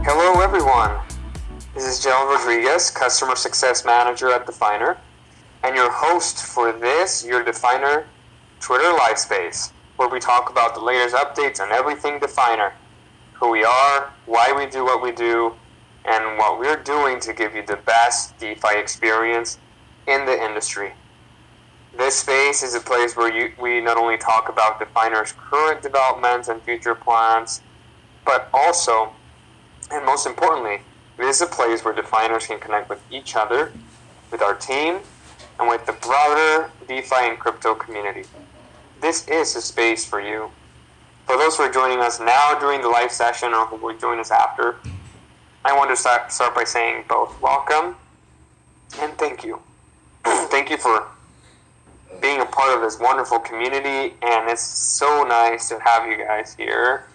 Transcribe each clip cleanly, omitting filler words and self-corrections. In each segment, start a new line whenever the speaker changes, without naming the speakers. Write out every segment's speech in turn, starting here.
Hello everyone, this is Jeral, Customer Success Manager at DeFiner, and your host for this, your DeFiner Twitter live space, where we talk about the latest updates on everything DeFiner, who we are, why we do what we do, and what we're doing to give you the best DeFi experience in the industry. This space is a place where we not only talk about DeFiner's current developments and future plans, but also, and most importantly, it is a place where DeFiners can connect with each other, with our team, and with the broader DeFi and crypto community. This is a space for you. For those who are joining us now during the live session or who will join us after, I want to start by saying both welcome and thank you. Thank you for being a part of this wonderful community, and it's so nice to have you guys here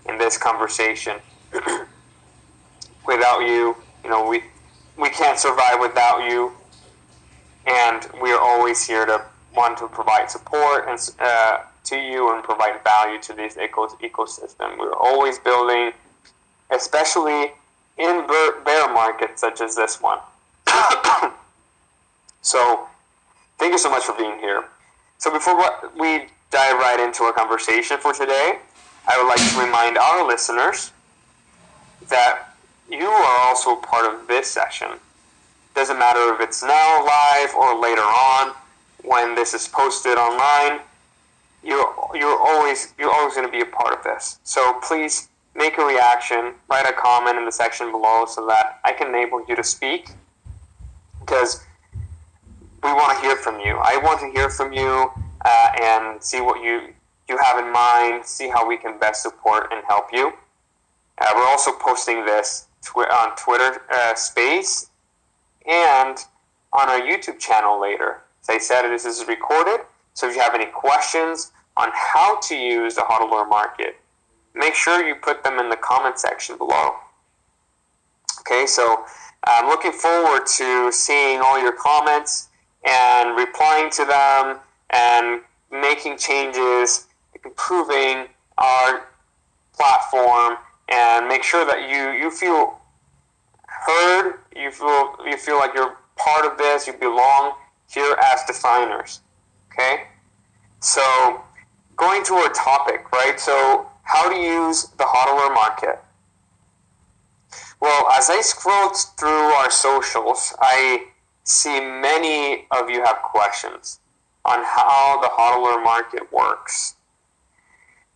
in this conversation. Without you, we can't survive without you, and we are always here to want to provide support and to you and provide value to this ecosystem. We're always building, especially in bear markets such as this one. So, thank you so much for being here. So before we dive right into our conversation for today, I would like to remind our listeners that you are also a part of this session. Doesn't matter if it's now live or later on when this is posted online. You're always going to be a part of this. So please make a reaction, write a comment in the section below so that I can enable you to speak, because we want to hear from you. I want to hear from you and see what you have in mind, see how we can best support and help you. We're also posting this on Twitter Space and on our YouTube channel later. As I said, this is recorded, so if you have any questions on how to use the HODLer Market, make sure you put them in the comment section below. Okay, so I'm looking forward to seeing all your comments and replying to them and making changes, improving our platform, and make sure that you feel heard, you feel like you're part of this, you belong here as DeFiners. Okay? So, going to our topic, right? So, how to use the HODLer Market. Well, as I scrolled through our socials, I see many of you have questions on how the HODLer Market works.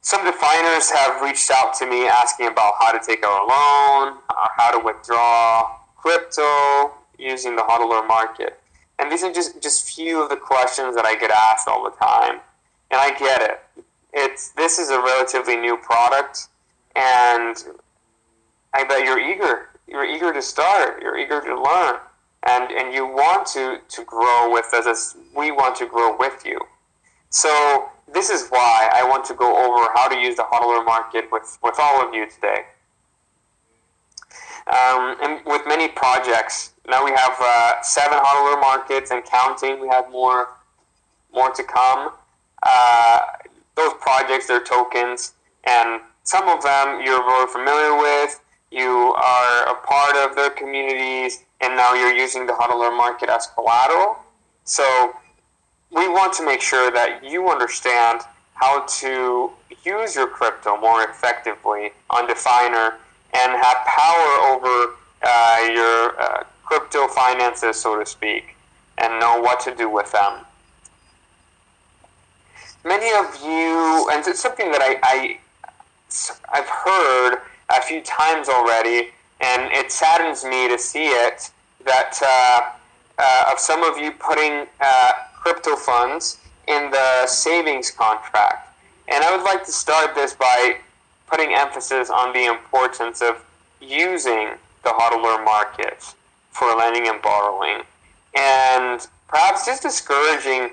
Some DeFiners have reached out to me asking about how to take out a loan, or how to withdraw crypto using the HODLer Market. And these are just few of the questions that I get asked all the time. And I get it. This is a relatively new product, and I bet you're eager. You're eager to start. You're eager to learn. And you want to grow with us as we want to grow with you. So this is why I want to go over how to use the HODLer Market with all of you today. And with many projects, now we have 7 HODLer Markets and counting. We have more to come. Those projects, they're tokens, and some of them you're very familiar with. You are a part of their communities, and now you're using the HODLer Market as collateral. So we want to make sure that you understand how to use your crypto more effectively on DeFiner and have power over your crypto finances, so to speak, and know what to do with them. Many of you, and it's something that I've heard a few times already, and it saddens me to see it, that of some of you putting crypto funds in the savings contract. And I would like to start this by putting emphasis on the importance of using the HODLer Market for lending and borrowing, and perhaps just discouraging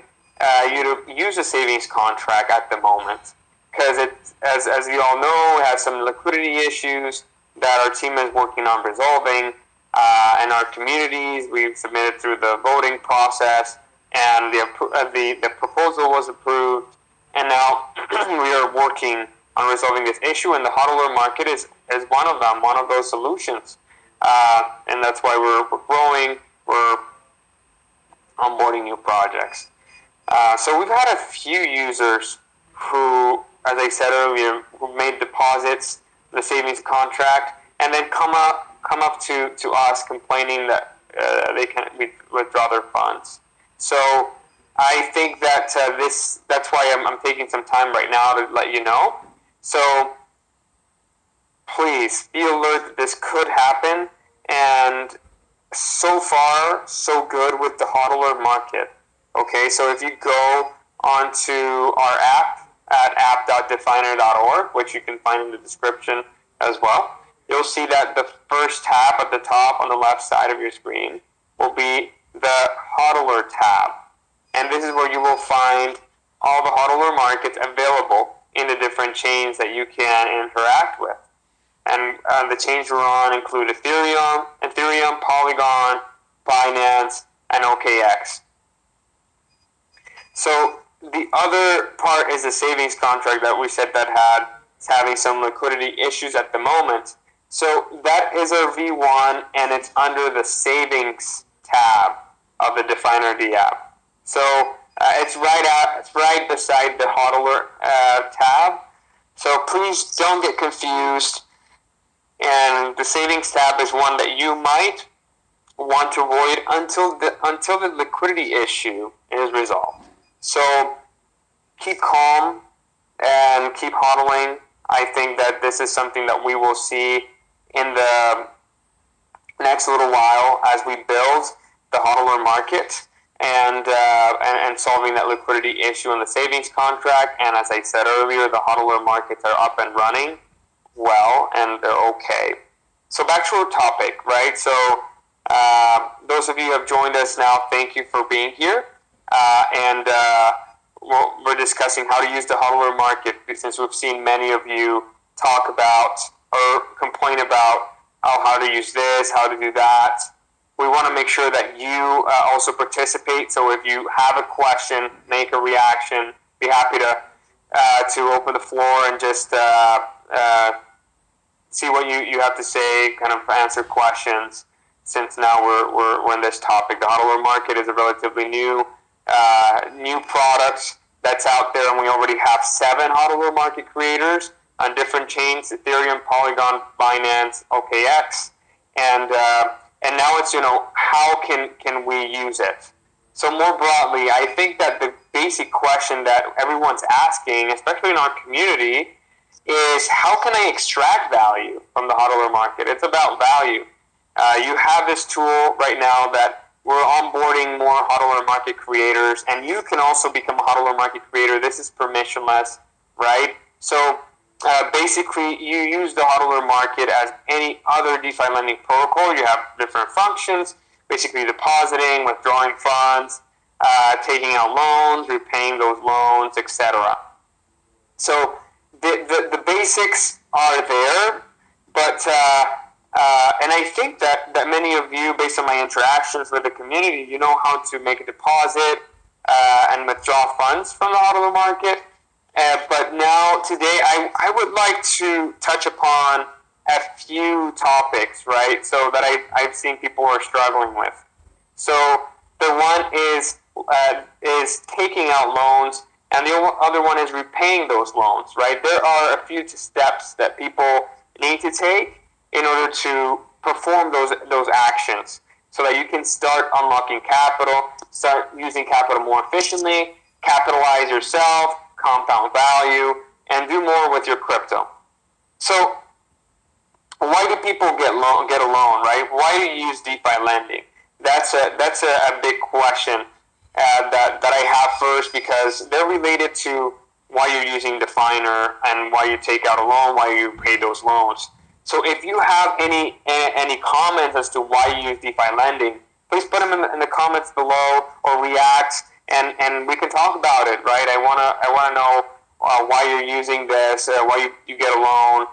you to use a savings contract at the moment, because it, as you all know, it has some liquidity issues that our team is working on resolving. In our communities, we've submitted through the voting process, and the proposal was approved, and now we are working on resolving this issue, and the HODLer Market is one of them, one of those solutions. And that's why we're growing, we're onboarding new projects. So we've had a few users who, as I said earlier, who made deposits, the savings contract, and then come up to us complaining that they can't withdraw their funds. So I think that that's why I'm taking some time right now to let you know. So please be alert that this could happen, and so far so good with the HODLer Market. Okay, so if you go onto our app at app.definer.org, which you can find in the description as well, you'll see that the first tab at the top on the left side of your screen will be the HODLer tab. And this is where you will find all the HODLer markets available in the different chains that you can interact with. And the chains we're on include Ethereum, Polygon, Binance, and OKX. So the other part is the savings contract that we said that is having some liquidity issues at the moment. So that is our V1, and it's under the savings tab of the DeFiner D app. So it's right beside the HODLer tab. So please don't get confused. And the savings tab is one that you might want to avoid until the liquidity issue is resolved. So keep calm and keep hodling. I think that this is something that we will see in the next little while as we build the HODLer Market and solving that liquidity issue in the savings contract. And as I said earlier, the HODLer markets are up and running well, and they're okay. So back to our topic, right? So those of you who have joined us now, thank you for being here. We're discussing how to use the HODLer Market, since we've seen many of you talk about or complain about how to use this, how to do that. We want to make sure that you also participate. So if you have a question, make a reaction, be happy to open the floor and just see what you have to say, kind of answer questions, since now we're in this topic. The HODLer Market is a relatively new product that's out there, and we already have 7 HODLer Market creators on different chains: Ethereum, Polygon, Binance, OKX, and now it's, how can we use it? So more broadly, I think that the basic question that everyone's asking, especially in our community, is how can I extract value from the HODLer Market? It's about value. You have this tool right now that we're onboarding more HODLer Market creators, and you can also become a HODLer Market creator. This is permissionless, right? So basically, you use the HODLer Market as any other DeFi lending protocol. You have different functions, basically depositing, withdrawing funds, taking out loans, repaying those loans, etc. So the basics are there, but and I think that many of you, based on my interactions with the community, you know how to make a deposit and withdraw funds from the HODLer Market. But now, today, I would like to touch upon a few topics, right, so that I've seen people are struggling with. So the one is taking out loans, and the other one is repaying those loans, right? There are a few steps that people need to take in order to perform those actions, so that you can start unlocking capital, start using capital more efficiently, capitalize yourself, compound value, and do more with your crypto. So why do people get a loan, right? Why do you use DeFi lending? That's a big question that I have first, because they're related to why you're using DeFiner and why you take out a loan, why you pay those loans. So if you have any comments as to why you use DeFi lending, please put them in the comments below, or react, and we can talk about it, right? I wanna know why you're using this, why you get a loan,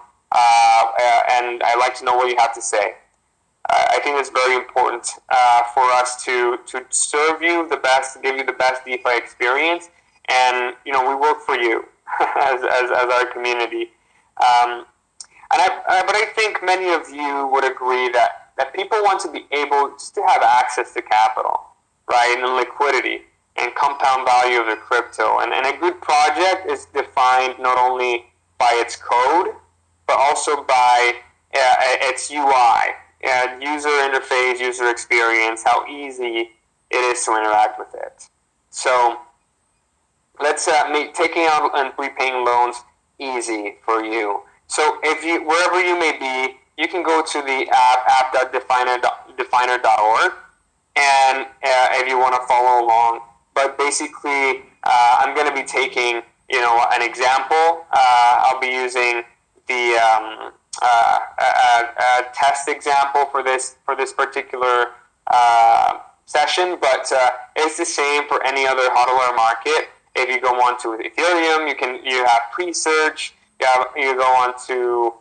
and I like to know what you have to say. I think it's very important for us to serve you the best, give you the best DeFi experience, and we work for you as our community. But I think many of you would agree that people want to be able just to have access to capital, right, and liquidity and compound value of their crypto. And a good project is defined not only by its code, but also by its UI, user interface, user experience, how easy it is to interact with it. So let's make taking out and repaying loans easy for you. So wherever you may be, you can go to the app.definer.org, and if you want to follow along. But basically, I'm going to be taking an example. I'll be using the test example for this particular session, but it's the same for any other HODLer market. If you go on to Ethereum, you have pre-search. You go on to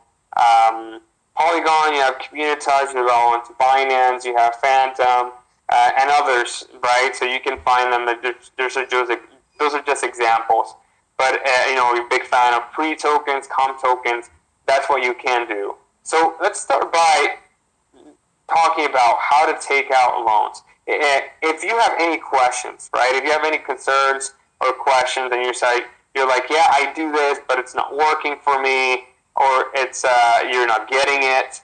Polygon. You have Communitas. You go on to Binance. You have Phantom and others, right? So you can find them. Those are just examples. But you're a big fan of pre-tokens, com tokens. That's what you can do. So let's start by talking about how to take out loans. If you have any questions, right? If you have any concerns or questions, and you're like, yeah, I do this, but it's not working for me, or it's you're not getting it,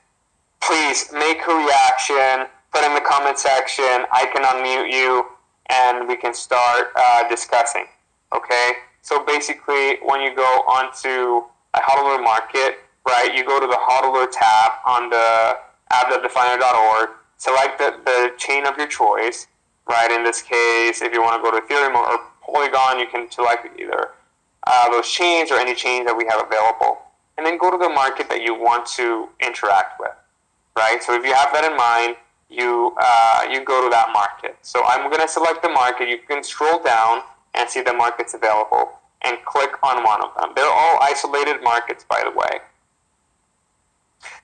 please make a reaction. Put in the comment section. I can unmute you, and we can start discussing. Okay. So basically, when you go onto a HODLer market, right, you go to the HODLer tab on the app.definer.org, select the chain of your choice, right? In this case, if you want to go to Ethereum or Polygon, you can select either those chains or any chains that we have available, and then go to the market that you want to interact with, right? So if you have that in mind, you go to that market. So I'm going to select the market. You can scroll down and see the markets available and click on one of them. They're all isolated markets, by the way.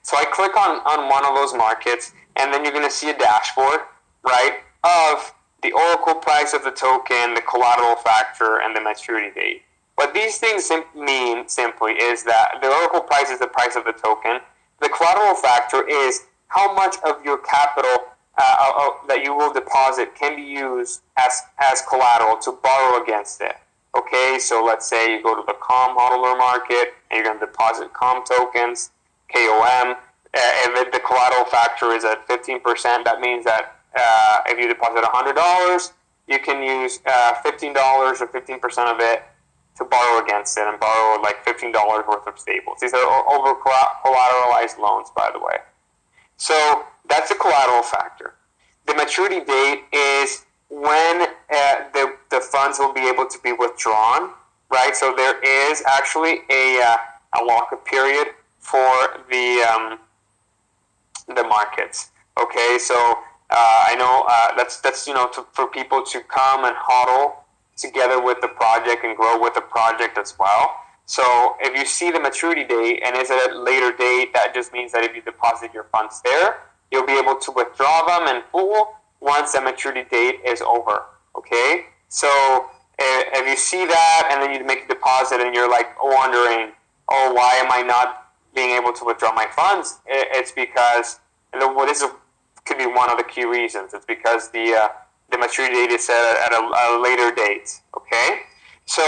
So I click on one of those markets, and then you're going to see a dashboard, right, of the oracle price of the token, the collateral factor, and the maturity date. What these things mean simply is that the oracle price is the price of the token. The collateral factor is how much of your capital that you will deposit can be used as collateral to borrow against it. Okay, so let's say you go to the COM HODLer market and you're going to deposit COM tokens, KOM. If the collateral factor is at 15%, that means that if you deposit $100, you can use $15 or 15% of it to borrow against it and borrow like $15 worth of stables. These are over collateralized loans, by the way. So that's the collateral factor. The maturity date is when the funds will be able to be withdrawn, right? So there is actually a lockup period for the markets. Okay, so I know that's for people to come and HODL together with the project and grow with the project as well. So if you see the maturity date and is it a later date, that just means that if you deposit your funds there, you'll be able to withdraw them in full once the maturity date is over. Okay? So if you see that and then you make a deposit and you're like wondering, oh, why am I not being able to withdraw my funds? It's because, could be one of the key reasons. It's because the maturity date is set at a later date. Okay? So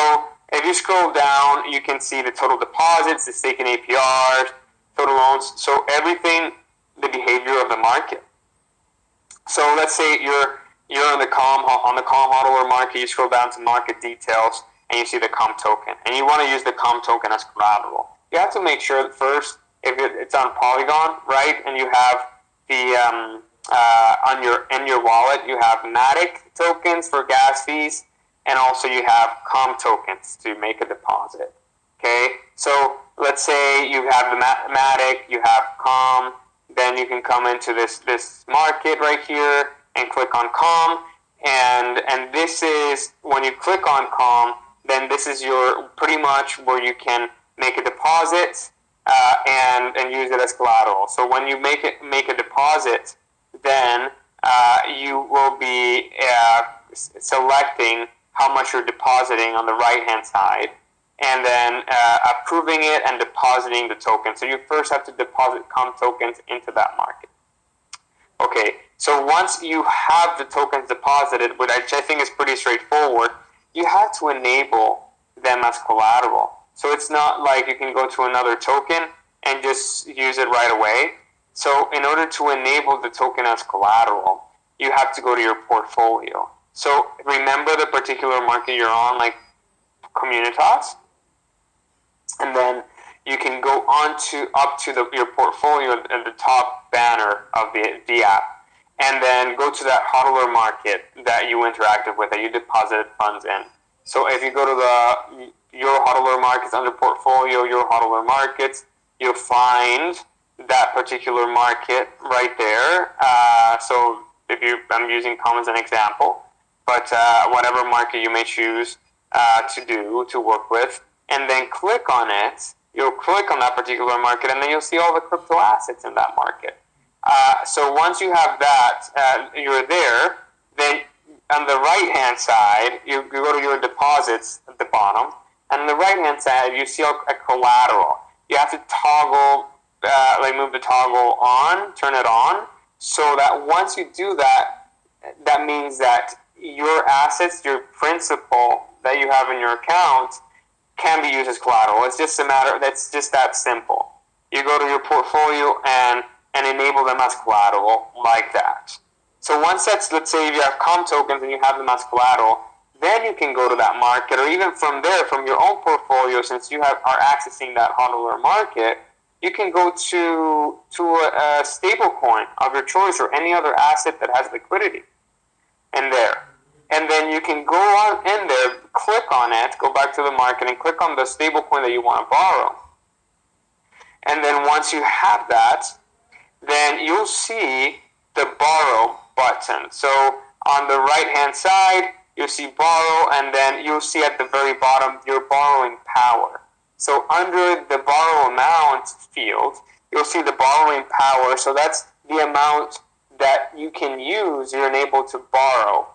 if you scroll down, you can see the total deposits, the staking APRs, total loans. So everything, the behavior of the market. So let's say you're on the COM HODLer market. You scroll down to market details, and you see the COM token, and you want to use the COM token as collateral. You have to make sure that first, if it's on Polygon, right, and you have the in your wallet, you have Matic tokens for gas fees, and also you have COM tokens to make a deposit. Okay, so let's say you have the Matic, you have COM, then you can come into this market right here and click on COM, and this is when you click on COM, then this is your pretty much where you can make a deposit and use it as collateral. So when you make a deposit, then you will be selecting how much you're depositing on the right-hand side, and then approving it and depositing the token. So you first have to deposit COM tokens into that market. Okay, so once you have the tokens deposited, which I think is pretty straightforward, you have to enable them as collateral. So it's not like you can go to another token and just use it right away. So in order to enable the token as collateral, you have to go to your portfolio. So remember the particular market you're on, like Communitas, and then you can go up to your portfolio at the top banner of the app, and then go to that HODLer Market that you interacted with, that you deposited funds in. So if you go to your HODLer Markets under portfolio, your HODLer Markets, you'll find that particular market right there. So I'm using COM as an example, but whatever market you may choose to work with, and then click on it. You'll click on that particular market, and then you'll see all the crypto assets in that market. So once you have that, you're there. Then on the right-hand side, you go to your deposits at the bottom, and on the right-hand side, you see a collateral. You have to toggle, move the toggle on, turn it on, so that once you do that, that means that your assets, your principal that you have in your account, can be used as collateral. It's just that's just that simple. You go to your portfolio and enable them as collateral like that. So once let's say if you have COM tokens and you have them as collateral, then you can go to that market, or even from there, from your own portfolio, since you are accessing that HODLer Market, you can go to a stable coin of your choice or any other asset that has liquidity in there. And then you can go on in there, click on it, go back to the market and click on the stable coin that you want to borrow. And then once you have that, then you'll see the borrow button. So on the right-hand side, you'll see borrow, and then you'll see at the very bottom your borrowing power. So under the borrow amount field, you'll see the borrowing power. So that's the amount that you can use, you're able to borrow.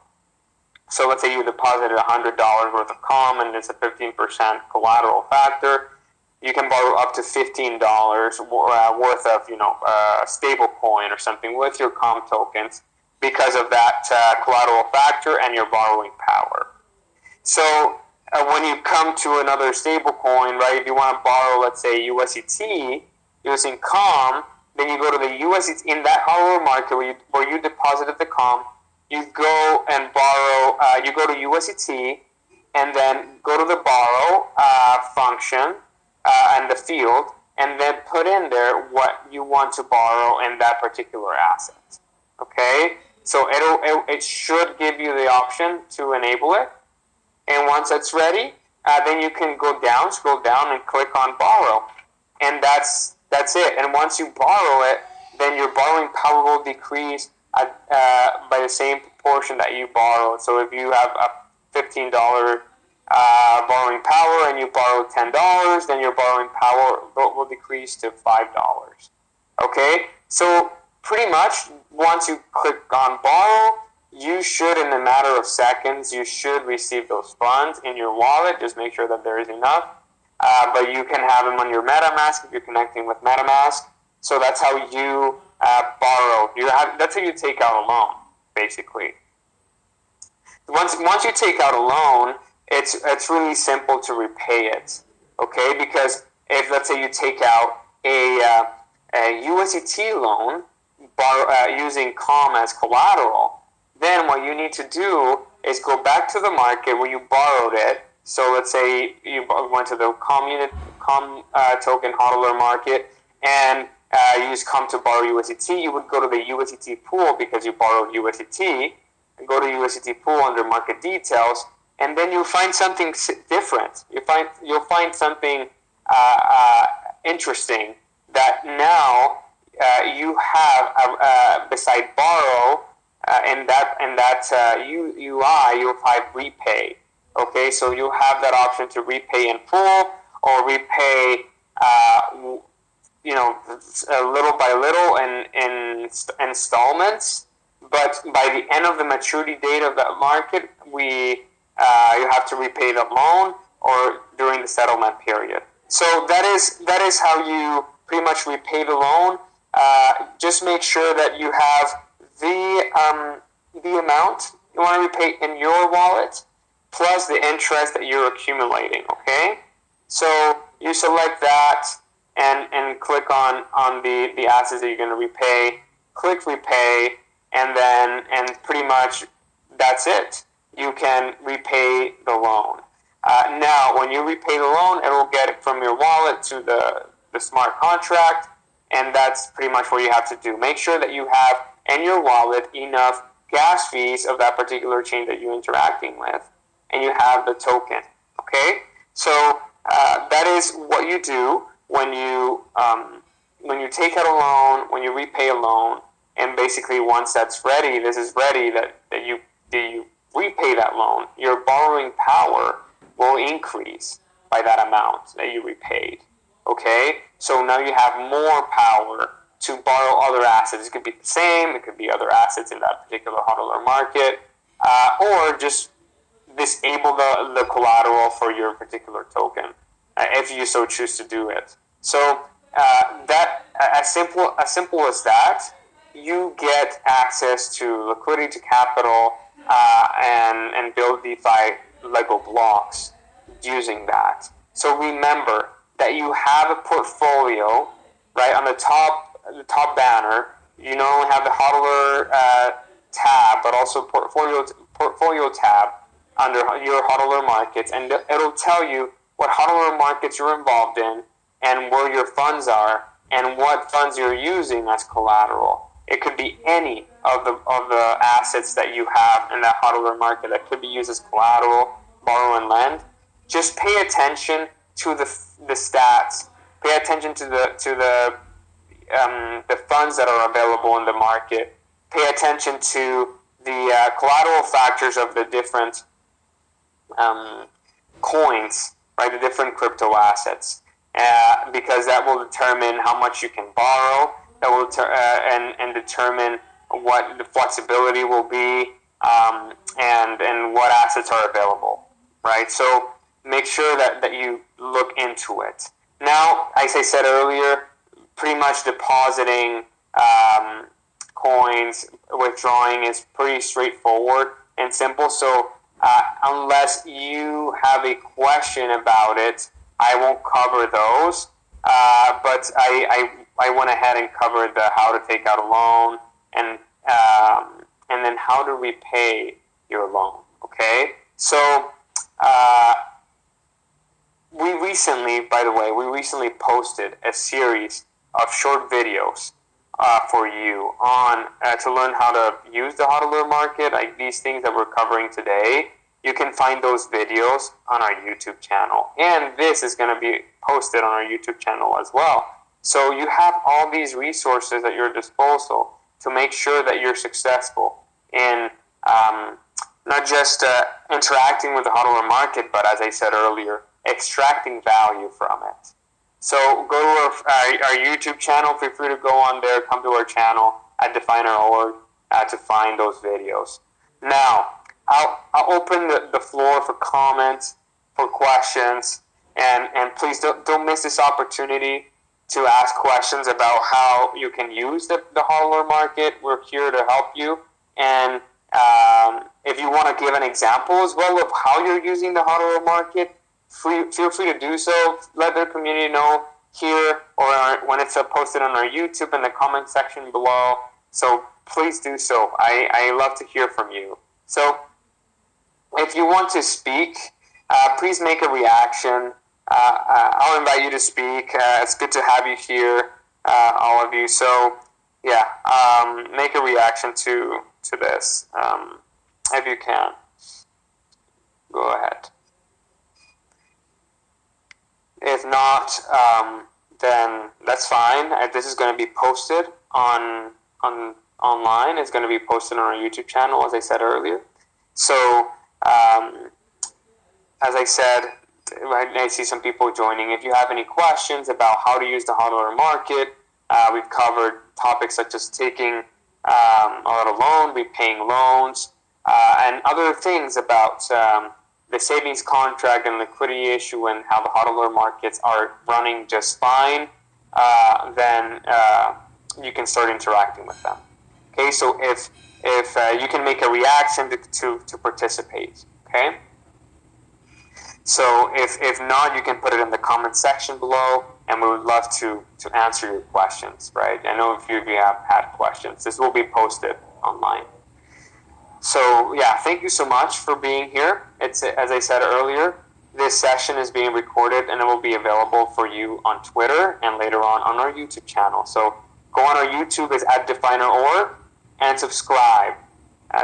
So let's say you deposited $100 worth of COM and it's a 15% collateral factor. You can borrow up to $15 worth of, stable coin or something with your COM tokens because of that collateral factor and your borrowing power. So when you come to another stable coin, right, if you want to borrow, let's say USDT using COM, then you go to the USDT in that HODLer Market where you deposited the COM. You go and borrow, you go to USDT, and then go to the borrow function and the field, and then put in there what you want to borrow in that particular asset. Okay? So it should give you the option to enable it. And once it's ready, then you can scroll down and click on borrow. And that's it. And once you borrow it, then your borrowing power will decrease by the same proportion that you borrowed. So if you have a $15 borrowing power and you borrow $10, then your borrowing power will decrease to $5. Okay? So pretty much once you click on borrow, you should, in a matter of seconds, you should receive those funds in your wallet. Just make sure that there is enough. But you can have them on your MetaMask if you're connecting with MetaMask. So that's how you borrow. That's how you take out a loan, basically. Once you take out a loan, it's really simple to repay it, okay? Because if, let's say, you take out a USDT loan using COM as collateral, then what you need to do is go back to the market where you borrowed it. So let's say you went to the COM token HODLer Market and you use COM to borrow USDT. You would go to the USDT pool because you borrowed USDT, and go to USDT pool under market details, and then you'll find something different. You'll find something interesting that now you have beside borrow in that UI you'll find repay. Okay, so you'll have that option to repay in full or repay little by little in installments. But by the end of the maturity date of that market, you have to repay the loan or during the settlement period. So that is how you pretty much repay the loan. Just make sure that you have the amount you want to repay in your wallet plus the interest that you're accumulating. Okay, so you select that and click on the assets that you're going to repay. Click repay, and pretty much that's it. You can repay the loan. Now, when you repay the loan, it will get it from your wallet to the smart contract, and that's pretty much what you have to do. Make sure that you have in your wallet enough gas fees of that particular chain that you're interacting with, and you have the token. Okay, so that is what you do when you take out a loan, when you repay a loan, and basically once that's ready, that you repay that loan, your borrowing power will increase by that amount that you repaid. Okay, so now you have more power to borrow other assets. It could be the same, it could be other assets in that particular HODLer market, or just disable the collateral for your particular token if you so choose to do it. So that as simple as that, you get access to liquidity, to capital, and build DeFi Lego blocks using that. So remember that you have a portfolio, right? On the top banner, you not only have the HODLer tab, but also portfolio tab under your HODLer markets, and it'll tell you what HODLer markets you're involved in and where your funds are and what funds you're using as collateral. It could be any of the assets that you have in that HODLer market that could be used as collateral, borrow and lend. Just pay attention to the stats. Pay attention to the funds that are available in the market. Pay attention to the collateral factors of the different coins, right? The different crypto assets, because that will determine how much you can borrow. That will and determine what the flexibility will be, and what assets are available, right? So make sure that you look into it. Now, as I said earlier, pretty much depositing coins, withdrawing is pretty straightforward and simple. So unless you have a question about it, I won't cover those. But I went ahead and covered the how to take out a loan and then how to repay your loan. Okay, so we recently posted a series of short videos for you on to learn how to use the HODLer market, like these things that we're covering today. You can find those videos on our YouTube channel, and this is going to be posted on our YouTube channel as well. So you have all these resources at your disposal to make sure that you're successful in not just interacting with the HODLer market, but as I said earlier, extracting value from it. So go to our YouTube channel. Feel free to go on there. Come to our channel at DeFiner.org to find those videos. Now, I'll open the floor for comments, for questions, and please don't miss this opportunity to ask questions about how you can use the HODLer market. We're here to help you. And if you want to give an example as well of how you're using the HODLer market, feel free to do so. Let the community know here or when it's posted on our YouTube in the comment section below. So please do so. I love to hear from you. So if you want to speak, please make a reaction. I'll invite you to speak. It's good to have you here, all of you. So yeah, make a reaction to this if you can. Go ahead. If not, then that's fine. This is going to be posted online. It's going to be posted on our YouTube channel, as I said earlier. So, as I said, I see some people joining. If you have any questions about how to use the HODLer Market, we've covered topics such as taking a little loan, repaying loans, and other things about the savings contract and liquidity issue and how the HODLer markets are running just fine. Then you can start interacting with them. Okay, so if you can make a reaction to participate. Okay. So if not, you can put it in the comment section below, and we would love to answer your questions, right? I know a few of you have had questions. This will be posted online. So yeah, thank you so much for being here. It's, as I said earlier, this session is being recorded and it will be available for you on Twitter and later on our YouTube channel. So go on our YouTube, it's at DeFiner and subscribe.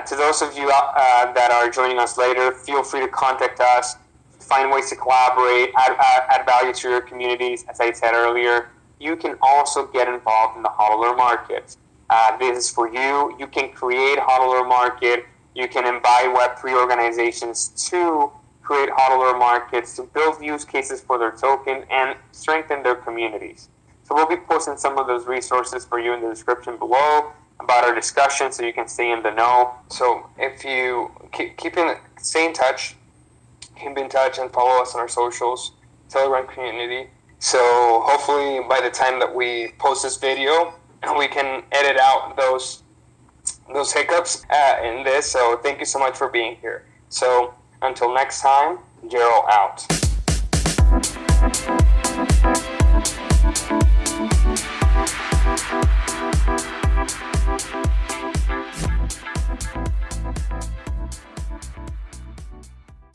To those of you that are joining us later, feel free to contact us, find ways to collaborate, add value to your communities. As I said earlier, you can also get involved in the HODLer Market. This is for you. You can create HODLer Market. You can invite Web3 organizations to create HODLer Markets, to build use cases for their token and strengthen their communities. So we'll be posting some of those resources for you in the description below about our discussion so you can stay in the know. So if you stay in touch, keep in touch and follow us on our socials, Telegram community. So hopefully by the time that we post this video, we can edit out those hiccups in this. So thank you so much for being here. So until next time, Jeral out.